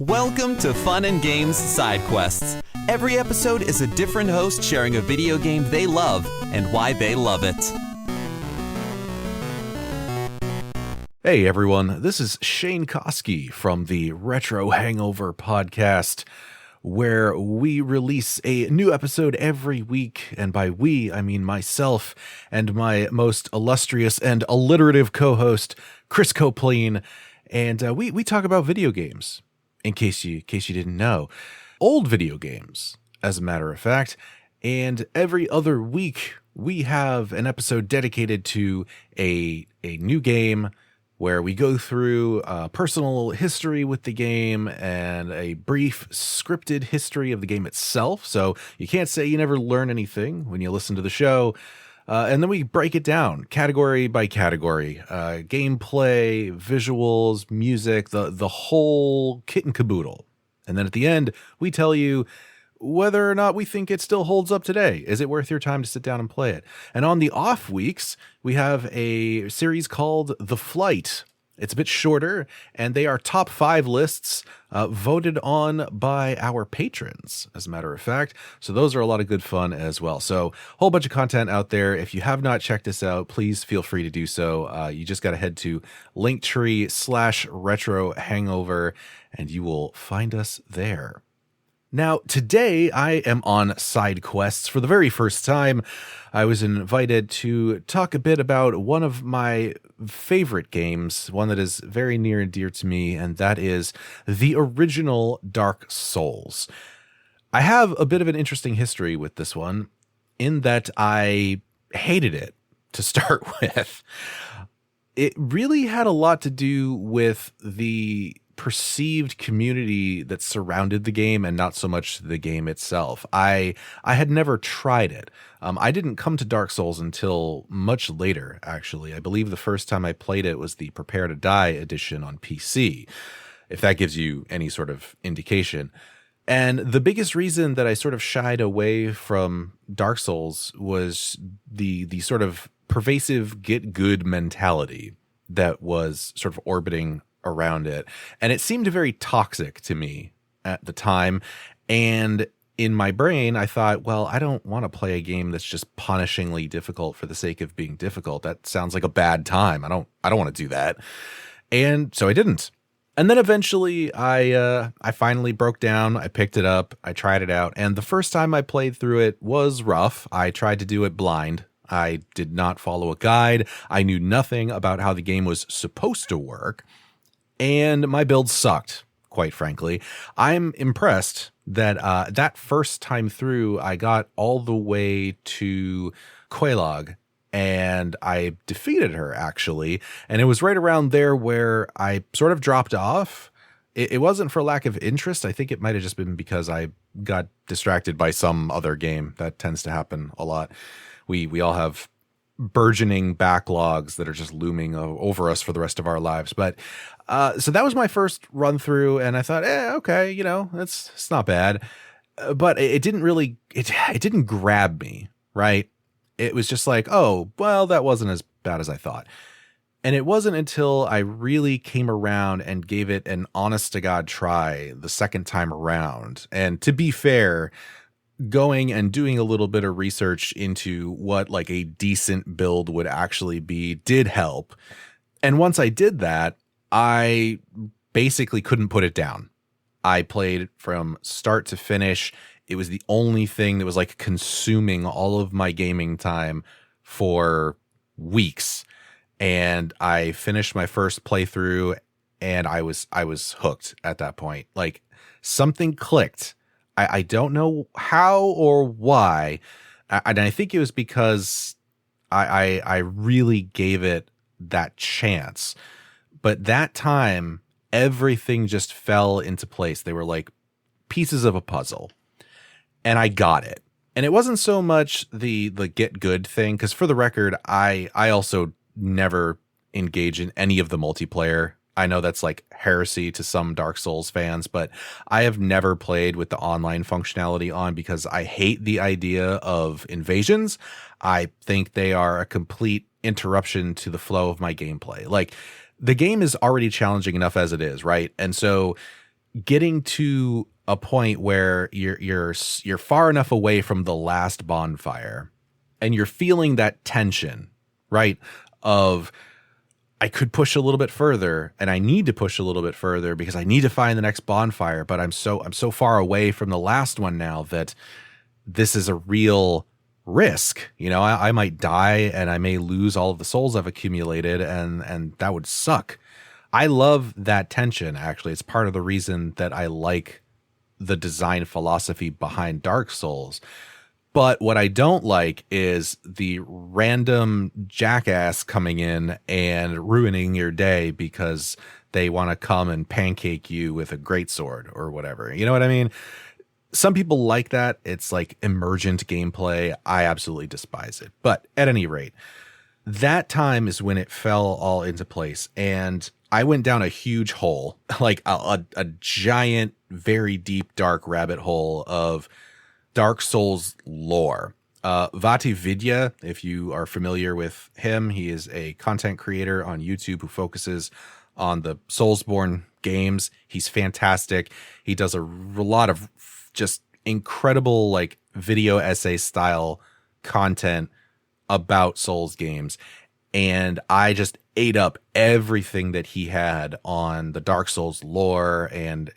Welcome to Fun and Games Side Quests. Every episode is a different host sharing a video game they love and why they love it. Hey everyone, this is Shane Koski from the Retro Hangover podcast, where we release a new episode every week, and by we, I mean myself and my most illustrious and alliterative co-host, Chris Copleen, and we talk about video games, in case you didn't know. Old video games, as a matter of fact, and every other week we have an episode dedicated to a new game, where we go through personal history with the game and a brief scripted history of the game itself. So you can't say you never learn anything when you listen to the show. And then we break it down category by category, gameplay, visuals, music, the whole kit and caboodle. And then at the end, we tell you whether or not we think it still holds up today. Is it worth your time to sit down and play it? And on the off weeks, we have a series called The Flight. It's a bit shorter, and they are top 5 lists voted on by our patrons, as a matter of fact. So those are a lot of good fun as well. So a whole bunch of content out there. If you have not checked us out, please feel free to do so. You just got to head to Linktree/Retro Hangover, and you will find us there. Now, today I am on side quests for the very first time. I was invited to talk a bit about one of my favorite games, one that is very near and dear to me, and that is the original Dark Souls. I have a bit of an interesting history with this one, in that I hated it to start with. It really had a lot to do with the perceived community that surrounded the game and not so much the game itself. I had never tried it. I didn't come to Dark Souls until much later, actually. I believe the first time I played it was the Prepare to Die edition on PC, if that gives you any sort of indication. And the biggest reason that I sort of shied away from Dark Souls was the sort of pervasive get good mentality that was sort of orbiting around it. And it seemed very toxic to me at the time. And in my brain, I thought, well, I don't want to play a game that's just punishingly difficult for the sake of being difficult. That sounds like a bad time. I don't want to do that. And so I didn't. And then eventually I finally broke down. I picked it up. I tried it out. And the first time I played through it was rough. I tried to do it blind. I did not follow a guide. I knew nothing about how the game was supposed to work. And my build sucked, quite frankly. I'm impressed that that first time through, I got all the way to Quelaag, and I defeated her, actually. And it was right around there where I sort of dropped off. It wasn't for lack of interest. I think it might have just been because I got distracted by some other game. That tends to happen a lot. We all have burgeoning backlogs that are just looming over us for the rest of our lives. But so that was my first run through, and I thought, okay, it's not bad. But it didn't really, it didn't grab me, right? It was just like, oh, well, that wasn't as bad as I thought. And it wasn't until I really came around and gave it an honest to God try the second time around. And to be fair, going and doing a little bit of research into what like a decent build would actually be did help. And once I did that, I basically couldn't put it down. I played from start to finish. It was the only thing that was like consuming all of my gaming time for weeks. And I finished my first playthrough and I was hooked at that point. Like something clicked. I don't know how or why. And I think it was because I really gave it that chance. But that time, everything just fell into place. They were like pieces of a puzzle. And I got it. And it wasn't so much the get good thing, because for the record, I also never engage in any of the multiplayer. I know that's like heresy to some Dark Souls fans, but I have never played with the online functionality on because I hate the idea of invasions. I think they are a complete interruption to the flow of my gameplay. Like the game is already challenging enough as it is, right? And so getting to a point where you're far enough away from the last bonfire and you're feeling that tension, right? Of I could push a little bit further and I need to push a little bit further because I need to find the next bonfire, but I'm so far away from the last one now that this is a real risk. You know, I might die and I may lose all of the souls I've accumulated and that would suck. I love that tension, actually. It's part of the reason that I like the design philosophy behind Dark Souls. But what I don't like is the random jackass coming in and ruining your day because they want to come and pancake you with a greatsword or whatever. You know what I mean? Some people like that. It's like emergent gameplay. I absolutely despise it. But at any rate, that time is when it fell all into place. And I went down a huge hole, like a giant, very deep, dark rabbit hole of Dark Souls lore. Vati Vidya, if you are familiar with him, he is a content creator on YouTube who focuses on the Soulsborne games. He's fantastic. He does a lot of just incredible like video essay style content about Souls games. And I just ate up everything that he had on the Dark Souls lore, and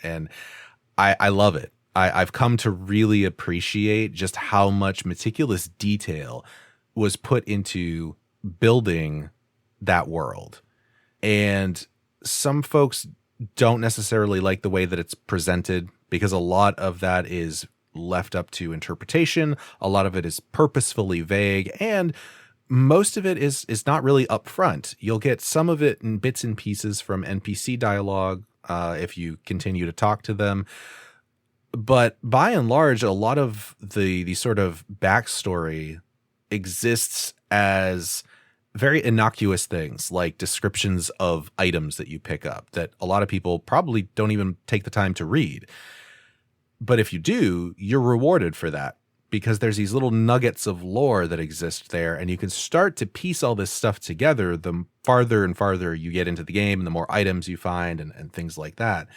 I love it. I've come to really appreciate just how much meticulous detail was put into building that world. And some folks don't necessarily like the way that it's presented because a lot of that is left up to interpretation. A lot of it is purposefully vague, and most of it is not really upfront. You'll get some of it in bits and pieces from NPC dialogue if you continue to talk to them. But by and large, a lot of the sort of backstory exists as very innocuous things like descriptions of items that you pick up that a lot of people probably don't even take the time to read. But if you do, you're rewarded for that because there's these little nuggets of lore that exist there, and you can start to piece all this stuff together the farther and farther you get into the game and the more items you find and things like that.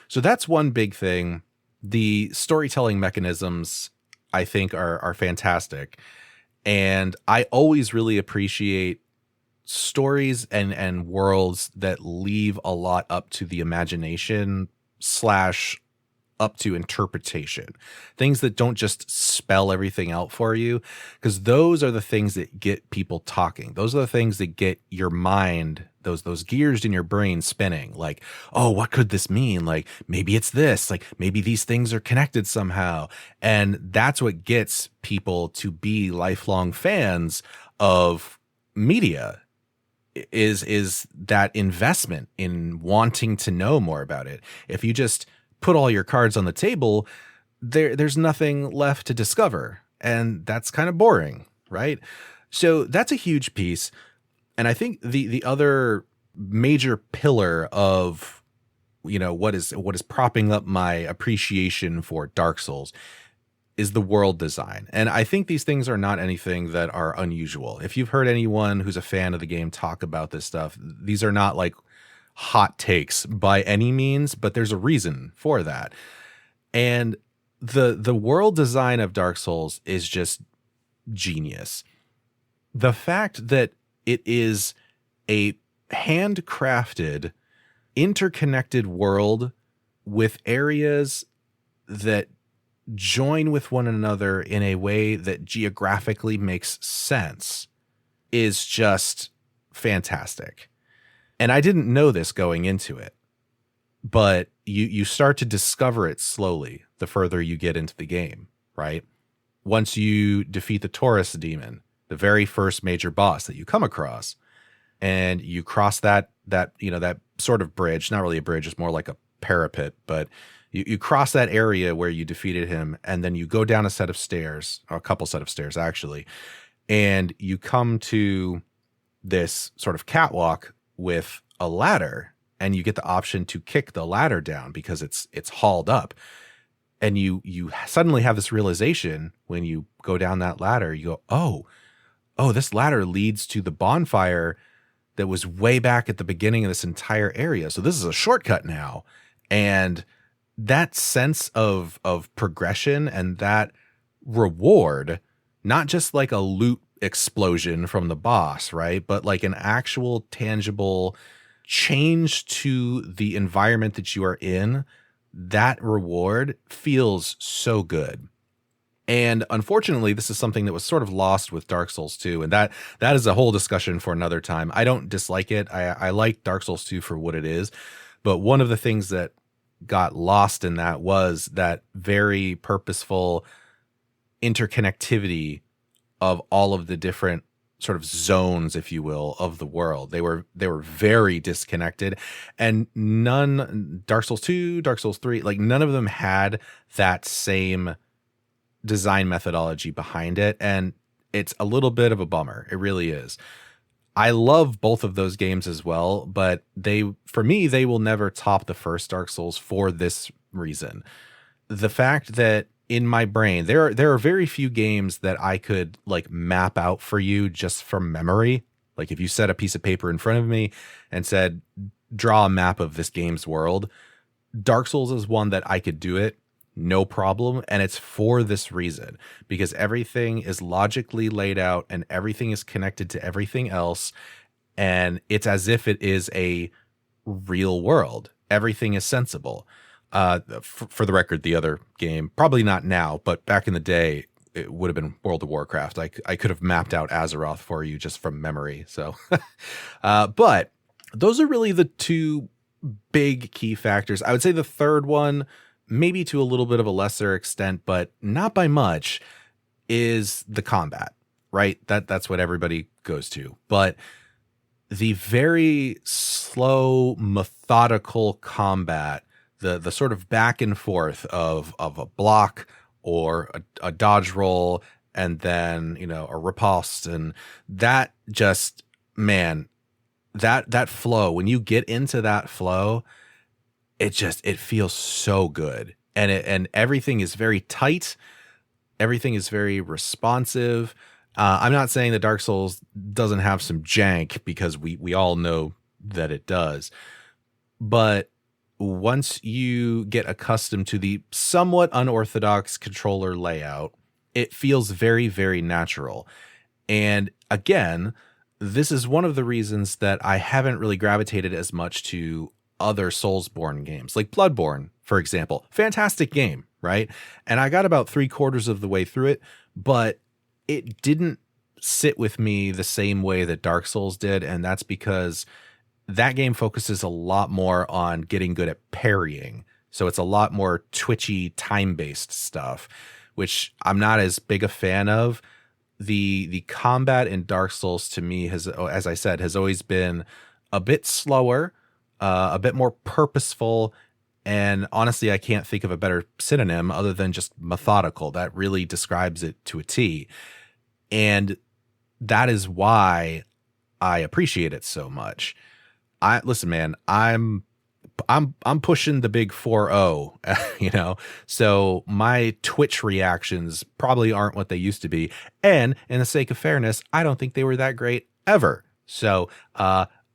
So that's one big thing. The storytelling mechanisms, I think, are fantastic. And I always really appreciate stories and worlds that leave a lot up to the imagination / up to interpretation. Things that don't just spell everything out for you, because those are the things that get people talking. Those are the things that get your mind, those gears in your brain spinning. Like, oh, what could this mean? Like, maybe it's this. Like, maybe these things are connected somehow. And that's what gets people to be lifelong fans of media. Is that investment in wanting to know more about it. If you just put all your cards on the table, there's nothing left to discover. And that's kind of boring, right? So that's a huge piece. And I think the other major pillar of, you know, what is propping up my appreciation for Dark Souls is the world design. And I think these things are not anything that are unusual. If you've heard anyone who's a fan of the game talk about this stuff, these are not like hot takes by any means, but there's a reason for that. And the world design of Dark Souls is just genius. The fact that it is a handcrafted, interconnected world with areas that join with one another in a way that geographically makes sense is just fantastic. And I didn't know this going into it, but you start to discover it slowly the further you get into the game, right? Once you defeat the Taurus demon, the very first major boss that you come across, and you cross that sort of bridge, not really a bridge, it's more like a parapet, but you cross that area where you defeated him, and then you go down a set of stairs, or a couple set of stairs actually, and you come to this sort of catwalk with a ladder, and you get the option to kick the ladder down because it's hauled up. And you suddenly have this realization when you go down that ladder, you go, oh, this ladder leads to the bonfire that was way back at the beginning of this entire area. So this is a shortcut now. And that sense of progression and that reward, not just like a loot explosion from the boss, right? But like an actual tangible change to the environment that you are in, that reward feels so good. And unfortunately, this is something that was sort of lost with Dark Souls 2, and that is a whole discussion for another time. I don't dislike it. I like Dark Souls 2 for what it is, but one of the things that got lost in that was that very purposeful interconnectivity of all of the different sort of zones, if you will, of the world. They were very disconnected, and Dark Souls 2, Dark Souls 3, like none of them had that same design methodology behind it, and it's a little bit of a bummer. It really is. I love both of those games as well, but for me, they will never top the first Dark Souls for this reason. The fact that in my brain, there are very few games that I could like map out for you just from memory. Like if you set a piece of paper in front of me and said, draw a map of this game's world, Dark Souls is one that I could do it. No problem. And it's for this reason, because everything is logically laid out and everything is connected to everything else. And it's as if it is a real world. Everything is sensible. For the record, the other game, probably not now, but back in the day, it would have been World of Warcraft. I could have mapped out Azeroth for you just from memory. So, but those are really the two big key factors. I would say the third one, maybe to a little bit of a lesser extent, but not by much, is the combat, right? That's what everybody goes to. But the very slow, methodical combat, the sort of back and forth of a block or a dodge roll, and then, a riposte, and that just, man, that flow, when you get into that flow, it feels so good. And everything is very tight. Everything is very responsive. I'm not saying that Dark Souls doesn't have some jank, because we all know that it does. But once you get accustomed to the somewhat unorthodox controller layout, it feels very, very natural. And again, this is one of the reasons that I haven't really gravitated as much to other Soulsborne games, like Bloodborne, for example. Fantastic game, right? And I got about 3/4 of the way through it, but it didn't sit with me the same way that Dark Souls did. And that's because that game focuses a lot more on getting good at parrying. So it's a lot more twitchy, time-based stuff, which I'm not as big a fan of. The combat in Dark Souls, to me, has, as I said, has always been a bit slower, a bit more purposeful, and honestly, I can't think of a better synonym other than just methodical. That really describes it to a T. And that is why I appreciate it so much. Listen, man, I'm pushing the big 4-0, so my Twitch reactions probably aren't what they used to be. And in the sake of fairness, I don't think they were that great ever. So,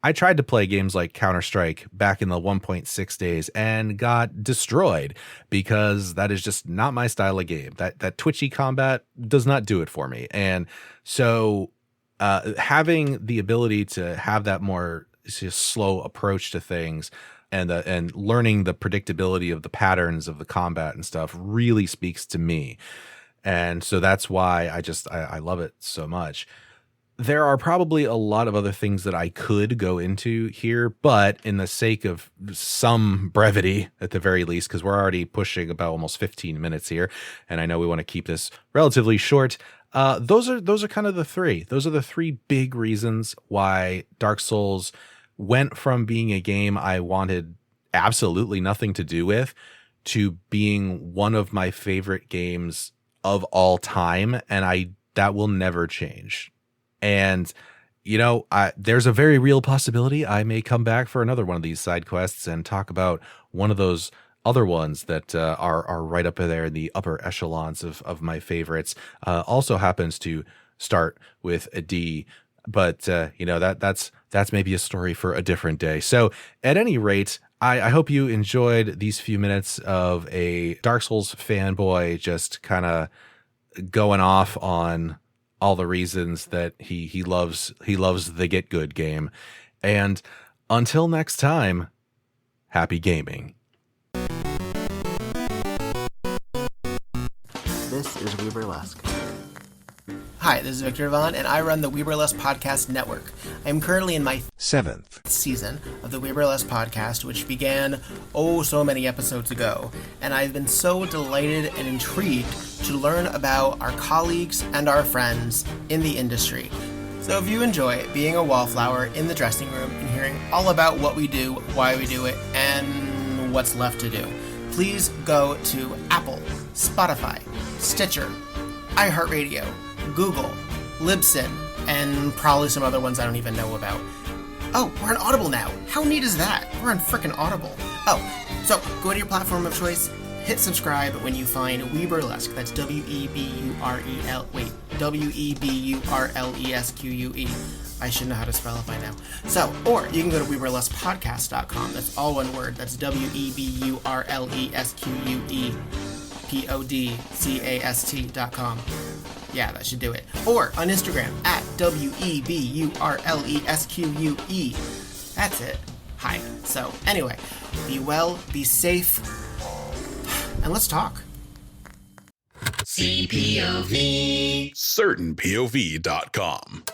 I tried to play games like Counter-Strike back in the 1.6 days and got destroyed, because that is just not my style of game. That twitchy combat does not do it for me. And so having the ability to have that more slow approach to things, and learning the predictability of the patterns of the combat and stuff really speaks to me. And so that's why I love it so much. There are probably a lot of other things that I could go into here, but in the sake of some brevity, at the very least, because we're already pushing about almost 15 minutes here, and I know we want to keep this relatively short, those are kind of the three. Those are the three big reasons why Dark Souls went from being a game I wanted absolutely nothing to do with to being one of my favorite games of all time, and that will never change. And, there's a very real possibility I may come back for another one of these side quests and talk about one of those other ones that are right up there in the upper echelons of my favorites. Also happens to start with a D, but that's maybe a story for a different day. So at any rate, I hope you enjoyed these few minutes of a Dark Souls fanboy just kind of going off on all the reasons that he loves the Get Good game. And until next time, happy gaming. This is We Burlesque. Hi, this is Victor Vaughn, and I run the We Burlesque Podcast Network. I am currently in my 7th season of the We Burlesque Podcast, which began, so many episodes ago, and I've been so delighted and intrigued to learn about our colleagues and our friends in the industry. So if you enjoy being a wallflower in the dressing room and hearing all about what we do, why we do it, and what's left to do, please go to Apple, Spotify, Stitcher, iHeartRadio, Google, Libsyn, and probably some other ones I don't even know about. Oh, we're on Audible now. How neat is that? We're on frickin' Audible. So go to your platform of choice, hit subscribe when you find We Burlesque. That's WEBURLESQUE. I should know how to spell it by now. So, or you can go to WeBurlesquePodcast.com. That's all one word. That's WEBURLESQUEPODCAST.com. Yeah, that should do it. Or on Instagram at WEBURLESQUE. That's it. Hi. So, anyway, be well, be safe, and let's talk. CPOV. CertainPOV.com.